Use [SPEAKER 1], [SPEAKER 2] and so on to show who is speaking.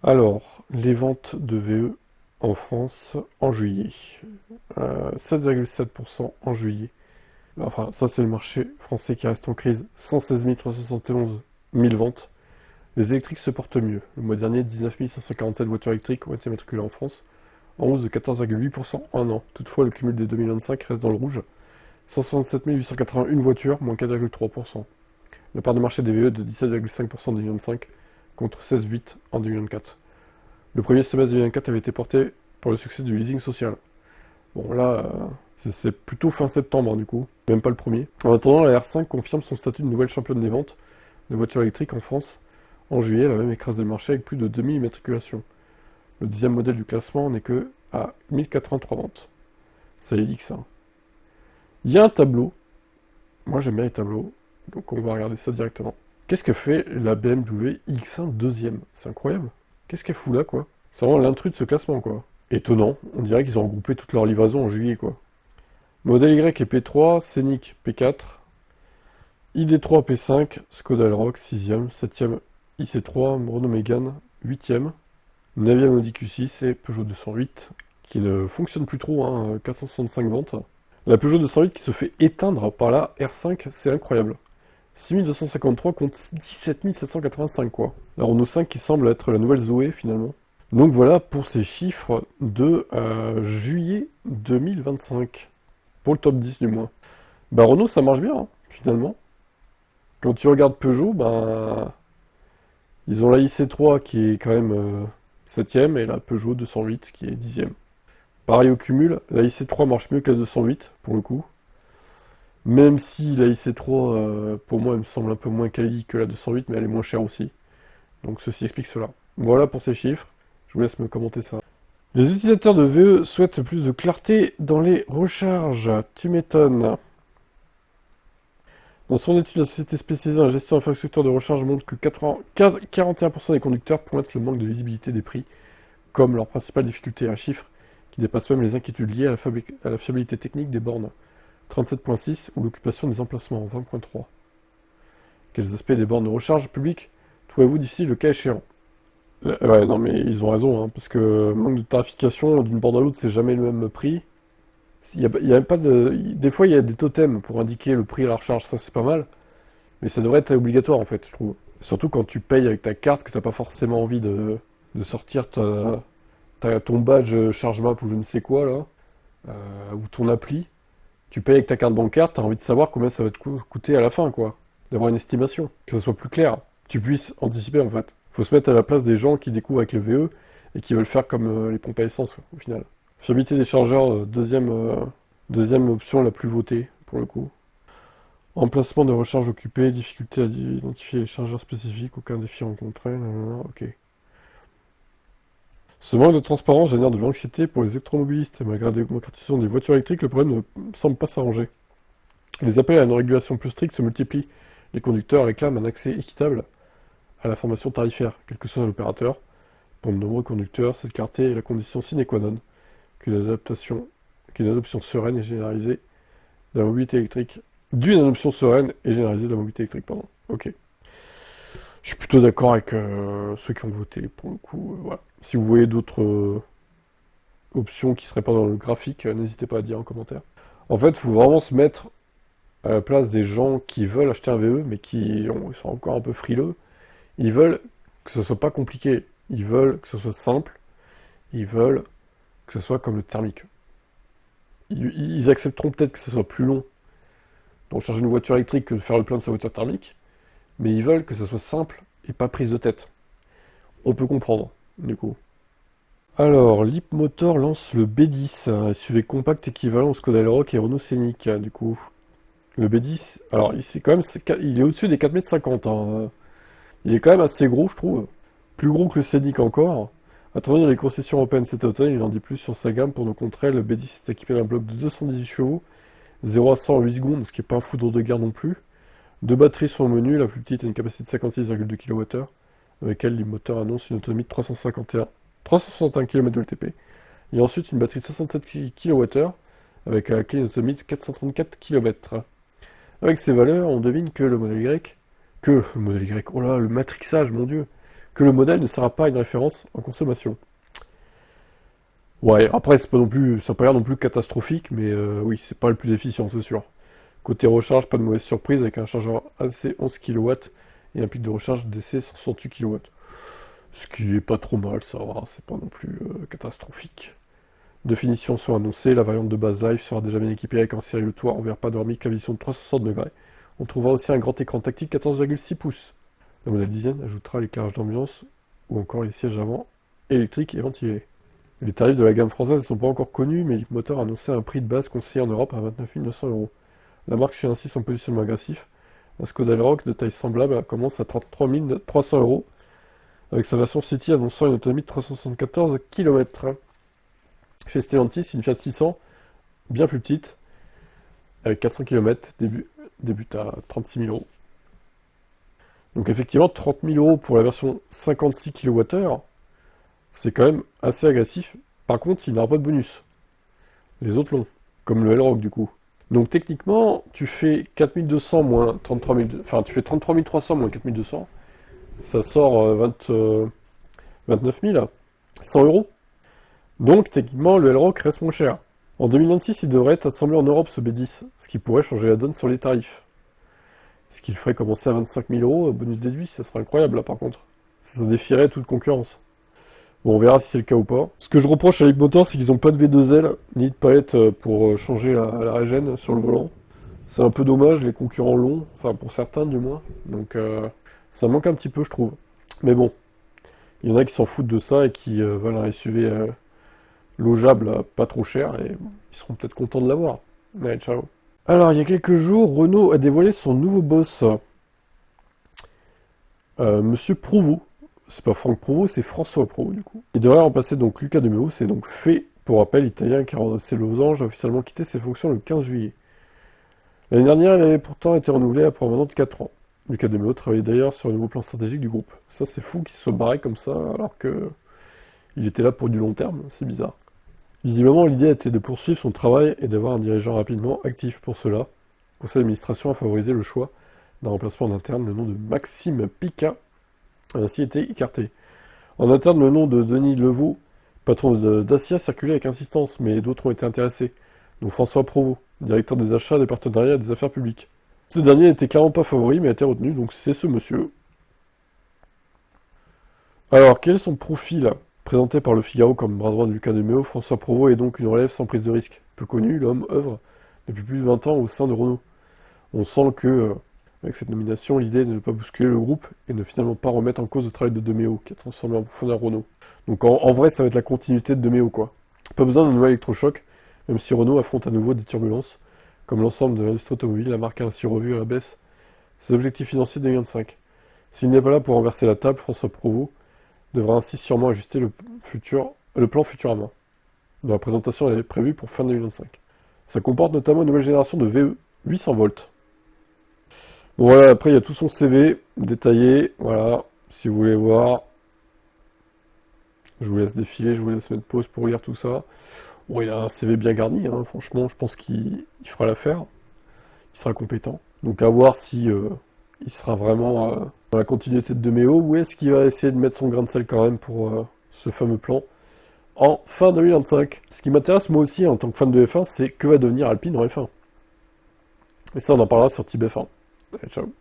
[SPEAKER 1] Alors, les ventes de VE en France en juillet. 7,7% en juillet. Enfin, ça c'est le marché français qui reste en crise. 116 371 000 ventes. Les électriques se portent mieux. Le mois dernier, 19 547 voitures électriques ont été matriculées en France, en hausse de 14,8% en un an. Toutefois, le cumul des 2025 reste dans le rouge. 167 881 voitures, moins 4,3%. La part de marché des VE de 17,5% en 2025, contre 16,8% en 2024. Le premier semestre 2024 avait été porté par le succès du leasing social. Bon là, c'est plutôt fin septembre du coup, même pas le premier. En attendant, la R5 confirme son statut de nouvelle championne des ventes de voitures électriques en France. En juillet, elle a même écrasé le marché avec plus de 2000 immatriculations. Le 10e modèle du classement n'est que à 1083 ventes. Ça y dit que ça. Il y a un tableau. Moi j'aime bien les tableaux, donc on va regarder ça directement. Qu'est-ce que fait la BMW X1 deuxième? C'est incroyable. Qu'est-ce qu'elle fout là, quoi? C'est vraiment l'intrus de ce classement, quoi. Étonnant, on dirait qu'ils ont regroupé toutes leurs livraisons en juillet, quoi. Modèle Y et P3, Scénic P4, ID3 P5, Skoda Elroq 6ème, 7ème IC3, Renault Mégane 8ème, 9ème Audi Q6 et Peugeot 208 qui ne fonctionne plus trop, hein, 465 ventes. La Peugeot 208 qui se fait éteindre par la R5, c'est incroyable. 6253 contre 17 785, quoi. La Renault 5 qui semble être la nouvelle Zoé, finalement. Donc voilà pour ces chiffres de juillet 2025. Pour le top 10 du moins. Bah Renault ça marche bien, hein, finalement. Quand tu regardes Peugeot, bah ils ont la IC3 qui est quand même 7ème et la Peugeot 208 qui est 10ème. Pareil au cumul, la IC3 marche mieux que la 208 pour le coup. Même si la IC3 pour moi elle me semble un peu moins quali que la 208 mais elle est moins chère aussi. Donc ceci explique cela. Voilà pour ces chiffres. Je vous laisse me commenter ça. Les utilisateurs de VE souhaitent plus de clarté dans les recharges. Tu m'étonnes. Dans son étude, la société spécialisée en gestion d'infrastructures de recharge montre que 41% des conducteurs pointent le manque de visibilité des prix comme leur principale difficulté, un chiffre qui dépasse même les inquiétudes liées à la fiabilité technique des bornes. 37,6 ou l'occupation des emplacements. 20,3. Quels aspects des bornes de recharge publiques trouvez-vous difficiles le cas échéant? Ouais, non, mais ils ont raison, hein, parce que manque de tarification d'une borne à l'autre, c'est jamais le même prix. Il y a pas de... Des fois, il y a des totems pour indiquer le prix à la recharge, ça c'est pas mal, mais ça devrait être obligatoire en fait, je trouve. Surtout quand tu payes avec ta carte, que t'as pas forcément envie de sortir ton badge charge map ou je ne sais quoi là, ou ton appli. Tu payes avec ta carte bancaire, t'as envie de savoir combien ça va te coûter à la fin, quoi. D'avoir une estimation, que ça soit plus clair, que tu puisses anticiper en fait. Faut se mettre à la place des gens qui découvrent avec le VE et qui veulent faire comme les pompes à essence, quoi, au final. Fiabilité des chargeurs, deuxième option la plus votée, pour le coup. Emplacement de recharge occupé, difficulté à identifier les chargeurs spécifiques, aucun défi rencontré, ok. Ce manque de transparence génère de l'anxiété pour les électromobilistes, et malgré la démocratisation des voitures électriques, le problème ne semble pas s'arranger. Les appels à une régulation plus stricte se multiplient. Les conducteurs réclament un accès équitable à la formation tarifaire, quel que soit l'opérateur. Pour de nombreux conducteurs, cette clarté est la condition sine qua non qu'une adoption sereine et généralisée de la mobilité électrique. D'une adoption sereine et généralisée de la mobilité électrique, pardon. Ok. Je suis plutôt d'accord avec ceux qui ont voté, pour le coup. Voilà. Si vous voyez d'autres options qui seraient pas dans le graphique, n'hésitez pas à dire en commentaire. En fait, il faut vraiment se mettre à la place des gens qui veulent acheter un VE, mais qui sont encore un peu frileux. Ils veulent que ce soit pas compliqué. Ils veulent que ce soit simple. Ils veulent que ce soit comme le thermique. Ils accepteront peut-être que ce soit plus long de recharger une voiture électrique que de faire le plein de sa voiture thermique, mais ils veulent que ce soit simple et pas prise de tête. On peut comprendre, du coup. Alors, Leapmotor lance le B10, un SUV compact équivalent au Skoda Elroq et Renault Scénic, du coup. Le B10, alors il est au-dessus des 4,50 m, hein. Il est quand même assez gros, je trouve. Plus gros que le Scénic encore. Attendez les concessions européennes cet automne, il en dit plus sur sa gamme. Pour nos contrées, le B10 est équipé d'un bloc de 218 chevaux, 0 à 100 en 8 secondes, ce qui n'est pas un foudre de guerre non plus. Deux batteries sont au menu, la plus petite a une capacité de 56,2 kWh, avec elle, le moteur annonce une autonomie de 361 km de LTP. Et ensuite une batterie de 67 kWh, avec à la clé une autonomie de 434 km. Avec ces valeurs, on devine que le modèle Y, oh là, le matrixage, mon dieu, que le modèle ne sera pas une référence en consommation. Ouais, après, c'est pas non plus, ça n'a pas l'air non plus catastrophique, mais oui, c'est pas le plus efficient, c'est sûr. Côté recharge, pas de mauvaise surprise avec un chargeur AC 11 kW et un pic de recharge DC 168 kW. Ce qui est pas trop mal, ça va, c'est pas non plus catastrophique. Deux finitions sont annoncées, la variante de base Live sera déjà bien équipée avec un série le toit en verre panoramique, la vision de 360 degrés. On trouvera aussi un grand écran tactile 14,6 pouces. Le modèle design ajoutera l'éclairage d'ambiance ou encore les sièges avant électriques et ventilés. Les tarifs de la gamme française ne sont pas encore connus, mais Leapmotor a annoncé un prix de base conseillé en Europe à 29 900 euros. La marque suit ainsi son positionnement agressif. La Skoda Elroq de taille semblable commence à 33 300 euros, avec sa version City annonçant une autonomie de 374 km. Chez Stellantis, une Fiat 600, bien plus petite, avec 400 km, débute à 36 000 euros. Donc effectivement, 30 000 euros pour la version 56 kWh, c'est quand même assez agressif. Par contre, il n'aura pas de bonus. Les autres l'ont, comme le Elroq du coup. Donc techniquement, tu fais 4200 moins 33 000, enfin tu fais 33 300 moins 4200, ça sort 29 000, 100 euros. Donc techniquement, le Elroq reste moins cher. En 2026, il devrait être assemblé en Europe ce B10, ce qui pourrait changer la donne sur les tarifs. Ce qui le ferait commencer à 25 000 euros, bonus déduit, ça serait incroyable là par contre. Ça défierait toute concurrence. Bon, on verra si c'est le cas ou pas. Ce que je reproche à Leapmotor, c'est qu'ils n'ont pas de V2L, ni de palette pour changer la régène sur le volant. C'est un peu dommage, les concurrents l'ont, enfin pour certains du moins. Donc ça manque un petit peu, je trouve. Mais bon, il y en a qui s'en foutent de ça et qui veulent un SUV logeable, pas trop cher, et ils seront peut-être contents de l'avoir. Allez, ciao. Alors, il y a quelques jours, Renault a dévoilé son nouveau boss, Monsieur Provost. C'est pas Franck Provost, c'est François Provost, du coup. Il devrait remplacer donc Luca De Meo, c'est donc fait, pour rappel, italien qui a renoncé Losange, a officiellement quitté ses fonctions le 15 juillet. L'année dernière, il avait pourtant été renouvelé après un mandat de 4 ans. Luca De Meo travaillait d'ailleurs sur un nouveau plan stratégique du groupe. Ça, c'est fou qu'il se soit barré comme ça, alors que il était là pour du long terme, c'est bizarre. Visiblement, l'idée était de poursuivre son travail et d'avoir un dirigeant rapidement actif pour cela. Le conseil d'administration a favorisé le choix d'un remplacement en interne, le nom de Maxime Pica a ainsi été écarté. En interne, le nom de Denis Levaux, patron d'Acia, circulait avec insistance, mais d'autres ont été intéressés, dont François Provost, directeur des achats, des partenariats et des affaires publiques. Ce dernier n'était clairement pas favori, mais a été retenu, donc c'est ce monsieur. Alors, quel est son profil? Présenté par Le Figaro comme bras droit de Luca De Meo, François Provost est donc une relève sans prise de risque. Peu connu, l'homme œuvre depuis plus de 20 ans au sein de Renault. On sent que, avec cette nomination, l'idée est de ne pas bousculer le groupe et ne finalement pas remettre en cause le travail de De Meo, qui a transformé en profondeur Renault. Donc en vrai, ça va être la continuité de De Meo, quoi. Pas besoin d'un nouvel électrochoc, même si Renault affronte à nouveau des turbulences. Comme l'ensemble de l'industrie automobile, la marque a ainsi revu à la baisse ses objectifs financiers de 2025. S'il n'est pas là pour renverser la table, François Provost devra ainsi sûrement ajuster le plan Futurama, dont la présentation est prévue pour fin 2025. Ça comporte notamment une nouvelle génération de VE 800 volts. Bon voilà, après il y a tout son CV détaillé, voilà, si vous voulez voir. Je vous laisse défiler, je vous laisse mettre pause pour lire tout ça. Bon, il a un CV bien garni, hein, franchement, je pense qu'il fera l'affaire. Il sera compétent. Donc à voir si il sera vraiment dans la continuité de Meo, ou est-ce qu'il va essayer de mettre son grain de sel quand même pour ce fameux plan en fin 2025. Ce qui m'intéresse moi aussi en tant que fan de F1, c'est que va devenir Alpine en F1. Et ça, on en parlera sur Type F1. Allez, ciao.